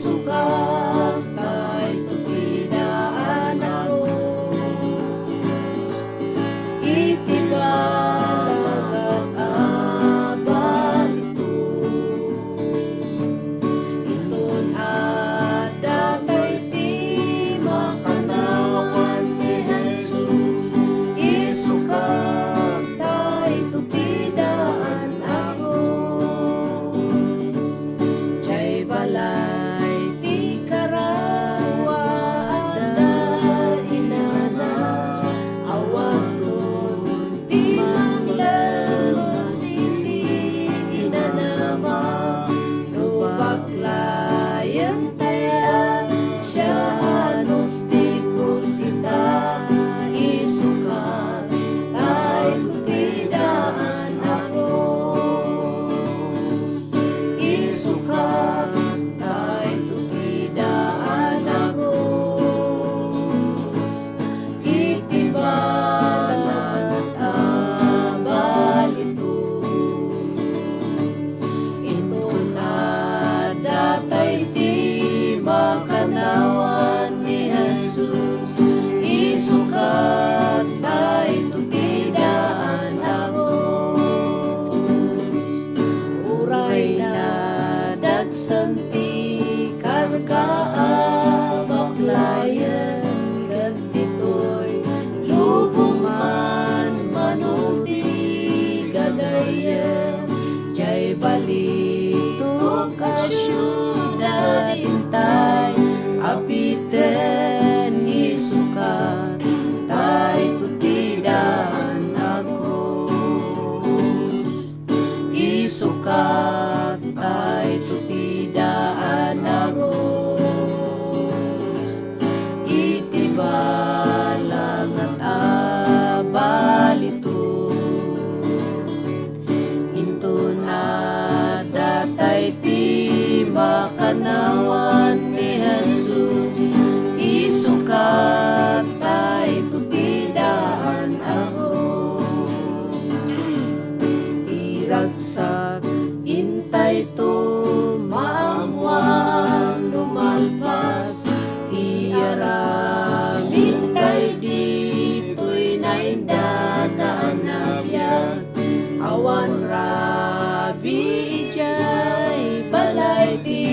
isukat tay tutidaan ako. Itibalag abal ito. Iton datay ti makanawan ni Jesus. Isukat tay tutidaan ako. Jay balay ti karawa ada inana awaton ti manglaw siti inanama no baklayan taya siya anostikos ita isukat tay tutidaan ako. Isukat tay tutidaan ako. Itibalat abal ito. Ito na datay ti makanawan ni Jesus. Isukat tay tutidaan ako. Uray na dagsan ti kargaan baklayan ket ditoy lubong man manuti gadayan jay balitok ka syudad intay apiten isukat tay tutidaan ako. Isukat tay tutidaan ako. Itibalang at abal ito. Into na datay ti makanawan ni Jesus. Isukat tay tutidaan ako. Iragsak intay to maangwan lumalpas iaramin kay dito'y naindadaan na biyak awan rabi ijay balay ti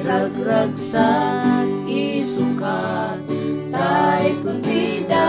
ragragsak isukat tay tutida